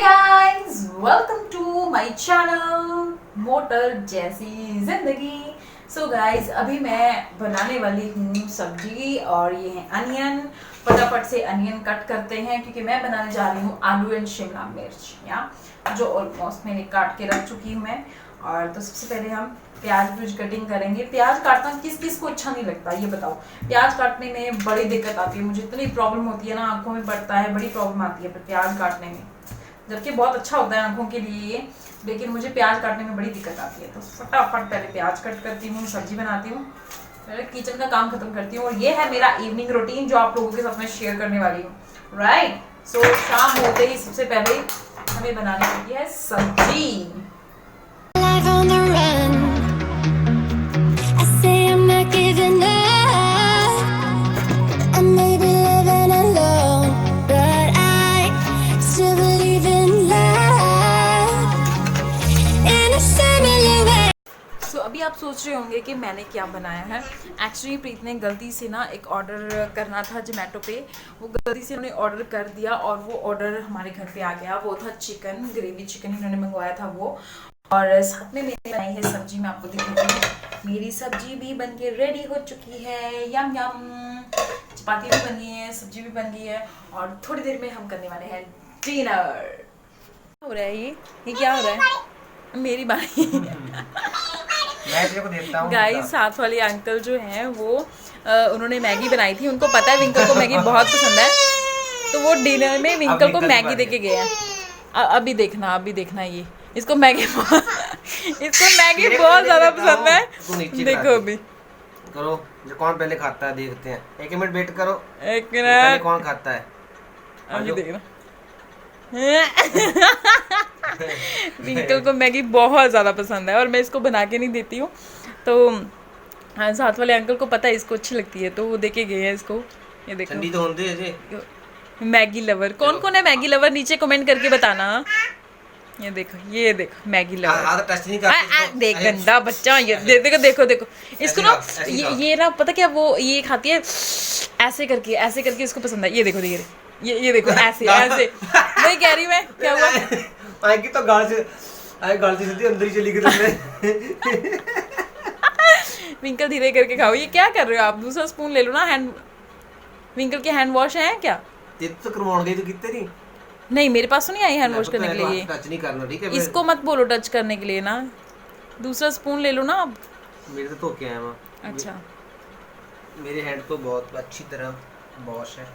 guys, welcome to my channel motor जैसी जिंदगी। So guys अभी मैं बनाने वाली हूँ सब्जी और ये है अनियन। फटाफट से अनियन कट करते हैं क्योंकि मैं बनाने जा रही हूँ आलू एंड शिमला मिर्च या जो ऑलमोस्ट मैंने काट के रख चुकी हूँ मैं। और तो सबसे पहले हम प्याज कटिंग करेंगे। प्याज काटना किस किस को अच्छा नहीं लगता ये बताओ। प्याज काटने में बड़ी दिक्कत आती है, मुझे इतनी प्रॉब्लम होती है ना, आंखों में बढ़ता है, बड़ी प्रॉब्लम आती है प्याज काटने में। जबकि बहुत अच्छा होता है आंखों के लिए, लेकिन मुझे प्याज काटने में बड़ी दिक्कत आती है। तो फटाफट पहले प्याज कट करती हूँ, सब्जी बनाती हूँ, पहले किचन का काम खत्म करती हूँ। और ये है मेरा इवनिंग रूटीन जो आप लोगों के साथ में शेयर करने वाली हूँ। राइट, सो शाम होते ही सबसे पहले हमें बनाने होती है सब्जी। अभी आप सोच रहे होंगे कि मैंने क्या बनाया है। एक्चुअली प्रीत ने गलती से ना एक ऑर्डर करना था जोमेटो पे, वो गलती से उन्होंने ऑर्डर कर दिया और वो ऑर्डर हमारे घर पे आ गया। वो था चिकन, ग्रेवी चिकन इन्होंने मंगवाया था वो। और साथ में मैंने बनाई है सब्जी, मैं आपको दिखाऊंगी। मेरी सब्जी भी बन के रेडी हो चुकी है, यम यम। चपाती भी बन गई है, सब्जी भी बन गई है और थोड़ी देर में हम करने वाले हैं डिनर। हो रहा है ये क्या हो रहा है? मेरी बारी। गाइस साथ वाले अंकल जो हैं वो उन्होंने मैगी बनाई थी। उनको पता है विंकल को मैगी बहुत पसंद है, तो वो डिनर में विंकल को मैगी देके गए हैं। अभी देखना ये इसको मैगी बहुत ज्यादा पसंद है। देखो अभी करो जो कौन पहले खाता है देखते हैं। एक मिनट वेट करो, एक मिनट कौन खाता है अभी देखना। विंकल को मैगी बहुत ज़्यादा पसंद है और मैं इसको बना के नहीं देती हूँ, तो हाँ, साथ वाले अंकल को पता है इसको अच्छी लगती है, तो वो देके गए हैं इसको। ये देखो ठंडी तो होती है। मैगी लवर कौन कौन है? मैगी लवर नीचे कमेंट करके बताना। ये देखो मैगी लवर। टच नहीं करते देख गंदा बच्चा। ये देखो इसको ना ये ना पता क्या, वो ये खाती है ऐसे करके इसको पसंद है। ये देखो ये देखो ऐसे वही कह रही मैं। क्या हुआ? आएगी तो गाल से सीधी अंदर ही चली गई। विंकल धीरे करके खाओ। ये क्या कर रहे हो आप? दूसरा स्पून ले लो ना। विंकल के हैंड वॉश है क्या? तो करवाउण गई तो कितने नहीं, मेरे पास तो नहीं आई हैंड वॉश करने के लिए। टच नहीं करना, ठीक है? इसको मत बोलो टच करने के लिए ना, दूसरा स्पून ले लो ना आप। मेरे तो धो के आया मैं। अच्छा, मेरे हैंड तो बहुत अच्छी तरह वॉश है।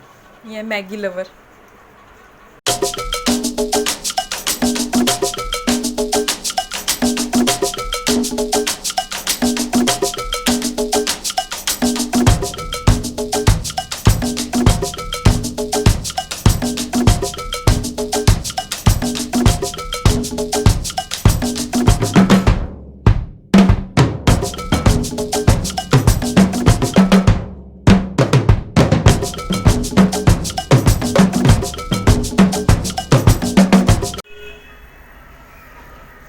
ये मैगी लवर।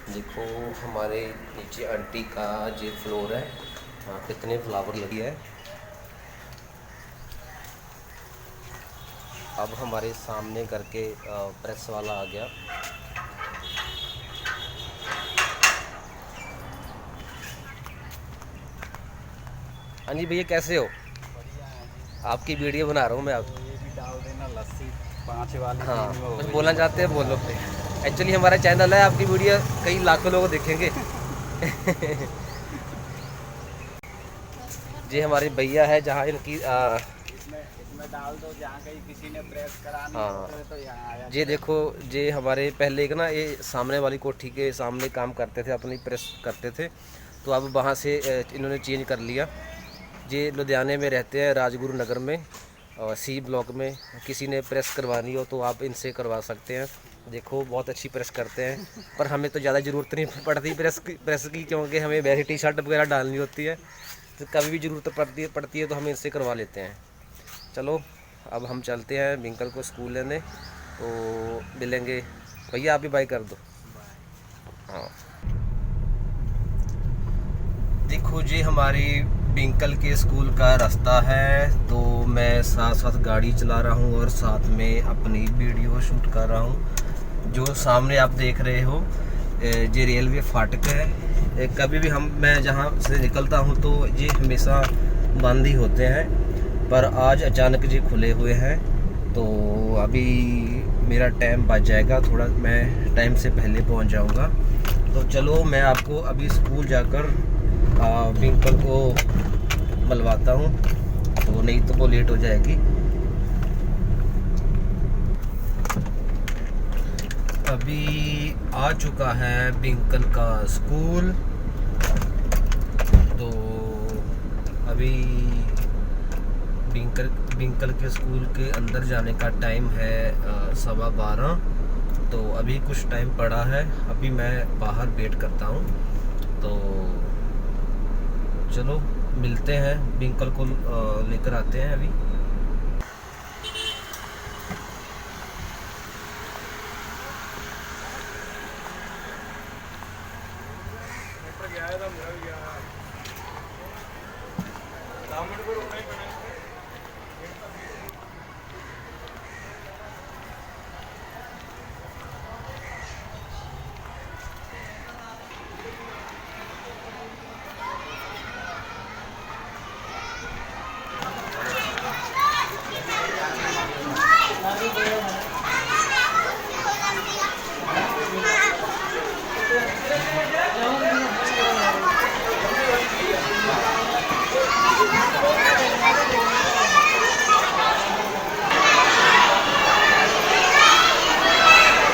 देखो हमारे नीचे आंटी का जो फ्लोर है, हाँ कितने फ्लावर लगे हैं। अब हमारे सामने करके प्रेस वाला आ गया। अनिल भैया कैसे हो? आपकी वीडियो बना रहा हूँ मैं। आप ये भी डाल देना लस्सी 5 वाली। हाँ कुछ बोलना चाहते हैं? बोलो। एक्चुअली हमारा चैनल है, आपकी वीडियो कई लाखों लोग देखेंगे। जी हमारे भैया है, जहाँ इनकी इसमें डाल दो जहाँ कहीं किसी ने प्रेस करानी हो तो यहाँ आया। ये देखो, ये हमारे पहले एक ना ये सामने वाली कोठी के सामने काम करते थे, अपनी प्रेस करते थे, तो अब वहाँ से इन्होंने चेंज कर लिया। ये लुधियाने में रहते हैं, राजगुरु नगर में, और सी ब्लॉक में। किसी ने प्रेस करवानी हो तो आप इनसे करवा सकते हैं। देखो बहुत अच्छी प्रेस करते हैं, पर हमें तो ज़्यादा ज़रूरत नहीं पड़ती प्रेस की, क्योंकि हमें वैसे टी शर्ट वगैरह डालनी होती है, तो कभी भी ज़रूरत पड़ती है तो हम इनसे करवा लेते हैं। चलो अब हम चलते हैं विंकल को स्कूल लेने, तो मिलेंगे। भैया आप भी बाय कर दो। हाँ देखो जी हमारी विंकल के स्कूल का रास्ता है, तो मैं साथ साथ गाड़ी चला रहा हूँ और साथ में अपनी वीडियो शूट कर रहा हूँ। जो सामने आप देख रहे हो ये रेलवे फाटक है। कभी भी मैं जहाँ से निकलता हूँ तो ये हमेशा बंद ही होते हैं, पर आज अचानक ये खुले हुए हैं। तो अभी मेरा टाइम बच जाएगा, थोड़ा मैं टाइम से पहले पहुँच जाऊँगा। तो चलो मैं आपको अभी स्कूल जाकर विंकल को मिलवाता हूँ, तो नहीं तो वो लेट हो जाएगी। अभी आ चुका है विंकल का स्कूल। तो अभी विंकल के स्कूल के अंदर जाने का टाइम है 12:15। तो अभी कुछ टाइम पड़ा है, अभी मैं बाहर वेट करता हूँ। तो चलो मिलते हैं, विंकल को लेकर आते हैं अभी।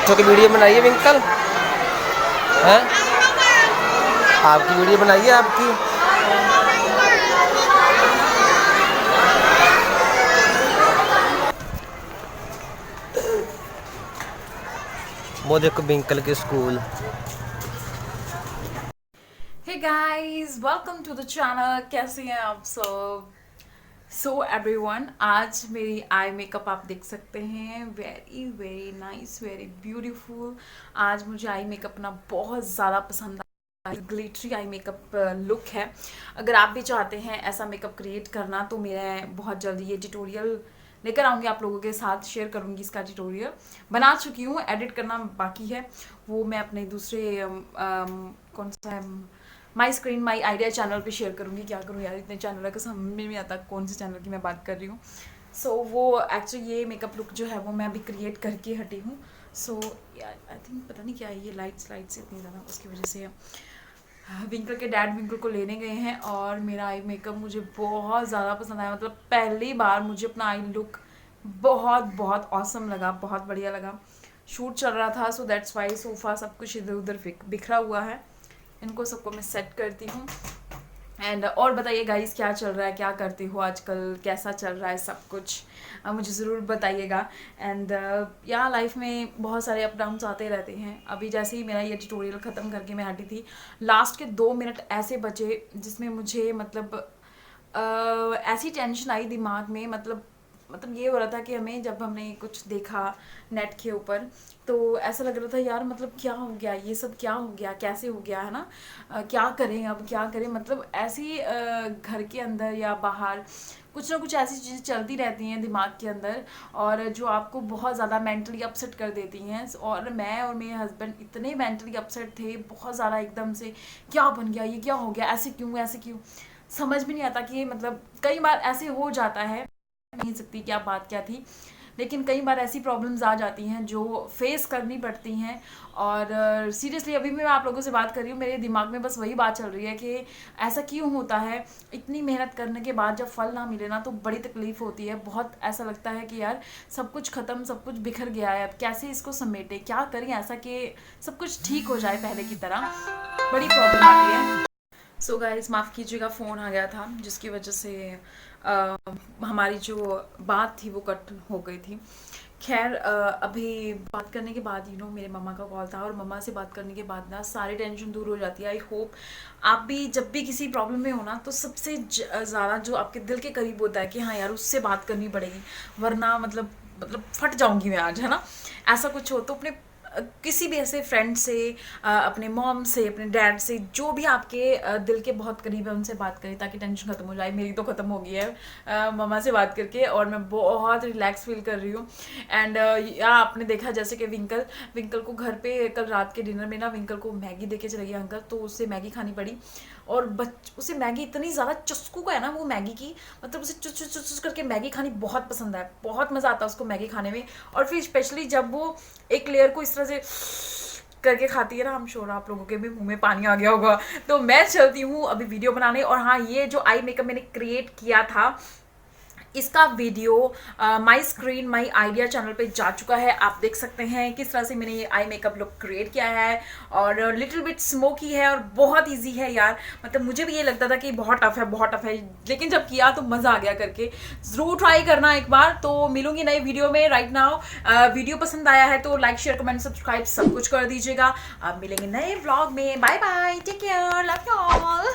तो की वीडियो बनाइए विंकल, हैं? आपकी वीडियो बनाइए आपकी। वो देखो विंकल के स्कूल। Hey guys, welcome to the channel. कैसे हैं आप सब? सो एवरीवन, आज मेरी आई मेकअप आप देख सकते हैं, very very nice, very beautiful. आज मुझे आई मेकअप ना बहुत ज़्यादा पसंद आया। ग्लिटरी आई मेकअप लुक है। अगर आप भी चाहते हैं ऐसा मेकअप क्रिएट करना तो मैं बहुत जल्दी ये ट्यूटोरियल लेकर आऊँगी, आप लोगों के साथ शेयर करूँगी। इसका ट्यूटोरियल बना चुकी हूँ, एडिट करना बाकी है, वो मैं अपने दूसरे कौन सा है, my screen my idea channel पे शेयर करूँगी। क्या करूँ यार, इतने चैनल है कि समझ में नहीं आता कौन से चैनल की मैं बात कर रही हूँ। सो वो एक्चुअली ये मेकअप लुक जो है वो मैं अभी क्रिएट करके हटी हूँ। सो यार आई थिंक पता नहीं क्या है ये लाइट्स इतनी ज़्यादा, उसकी वजह से विंकल के डैड विंकल को लेने गए हैं। और मेरा आई मेकअप मुझे बहुत ज़्यादा पसंद आया, मतलब पहली बार मुझे अपना आई लुक बहुत बहुत ऑसम लगा, बहुत बढ़िया लगा। शूट चल रहा था, सो दैट्स वाई सोफ़ा सब कुछ इधर उधर बिखरा हुआ है, इनको सबको मैं सेट करती हूँ। एंड और बताइए गाइस, क्या चल रहा है, क्या करते हो आजकल, कैसा चल रहा है सब कुछ, मुझे ज़रूर बताइएगा। एंड यहाँ लाइफ में बहुत सारे अप डाउन्स आते रहते हैं। अभी जैसे ही मेरा ये ट्यूटोरियल ख़त्म करके मैं हटी थी, लास्ट के 2 मिनट ऐसे बचे जिसमें मुझे मतलब ऐसी टेंशन आई दिमाग में, मतलब ये हो रहा था कि जब हमने कुछ देखा नेट के ऊपर तो ऐसा लग रहा था यार, मतलब क्या हो गया, ये सब क्या हो गया, कैसे हो गया, है ना। क्या करें अब, क्या करें, मतलब ऐसी घर के अंदर या बाहर कुछ ना कुछ ऐसी चीज़ें चलती रहती हैं दिमाग के अंदर, और जो आपको बहुत ज़्यादा मेंटली अपसेट कर देती हैं। और मैं और मेरे हस्बैंड इतने मेंटली अपसेट थे, बहुत ज़्यादा, एकदम से क्या बन गया, ये क्या हो गया, ऐसे क्यों समझ भी नहीं आता कि मतलब कई बार ऐसे हो जाता है, नहीं सकती क्या बात क्या थी, लेकिन कई बार ऐसी प्रॉब्लम्स आ जाती हैं जो फेस करनी पड़ती हैं। और सीरियसली अभी भी मैं आप लोगों से बात कर रही हूँ, मेरे दिमाग में बस वही बात चल रही है कि ऐसा क्यों होता है, इतनी मेहनत करने के बाद जब फल ना मिले ना तो बड़ी तकलीफ होती है। बहुत ऐसा लगता है कि यार सब कुछ ख़त्म, सब कुछ बिखर गया है, अब कैसे इसको समेटे, क्या करें ऐसा कि सब कुछ ठीक हो जाए पहले की तरह, बड़ी प्रॉब्लम आती है। सो गाइस, माफ़ कीजिएगा, फ़ोन आ गया था जिसकी वजह से हमारी जो बात थी वो कट हो गई थी। खैर अभी बात करने के बाद मेरे मम्मा का कॉल था, और मम्मा से बात करने के बाद ना सारी टेंशन दूर हो जाती है। आई होप आप भी जब भी किसी प्रॉब्लम में हो ना तो सबसे ज़्यादा जो आपके दिल के करीब होता है कि हाँ यार उससे बात करनी पड़ेगी, वरना मतलब फट जाऊंगी मैं आज, है ना, ऐसा कुछ हो तो अपने किसी भी ऐसे फ्रेंड से, अपने मॉम से, अपने डैड से, जो भी आपके दिल के बहुत करीब है उनसे बात करें ताकि टेंशन खत्म हो जाए। मेरी तो खत्म हो गई है मम्मा से बात करके, और मैं बहुत रिलैक्स फील कर रही हूँ। एंड या आपने देखा जैसे कि विंकल को घर पे कल रात के डिनर में ना विंकल को मैगी देके चले गए अंकल, तो उससे मैगी खानी पड़ी। और उसे मैगी इतनी ज़्यादा चस्कू है ना वो मैगी की, मतलब उसे चुच चुच चुच करके मैगी खानी बहुत पसंद है, बहुत मज़ा आता है उसको मैगी खाने में। और फिर स्पेशली जब वो एक लेयर को इस तरह से करके खाती है ना, हम श्योर आप लोगों के भी मुंह में पानी आ गया होगा। तो मैं चलती हूँ अभी वीडियो बनाने। और हाँ, ये जो आई मेकअप मैंने क्रिएट किया था, इसका video my screen my idea channel पे जा चुका है। आप देख सकते हैं किस तरह से मैंने ये आई मेकअप लुक क्रिएट किया है, और लिटिल बिट स्मोकी है और बहुत इजी है यार। मतलब मुझे भी ये लगता था कि बहुत टफ है, लेकिन जब किया तो मज़ा आ गया करके। ज़रूर ट्राई करना एक बार। तो मिलूंगी नई वीडियो में। राइट नाउ वीडियो पसंद आया है तो लाइक शेयर कमेंट सब्सक्राइब सब कुछ कर दीजिएगा। अब मिलेंगे नए व्लॉग में। Bye bye, take care, love you all.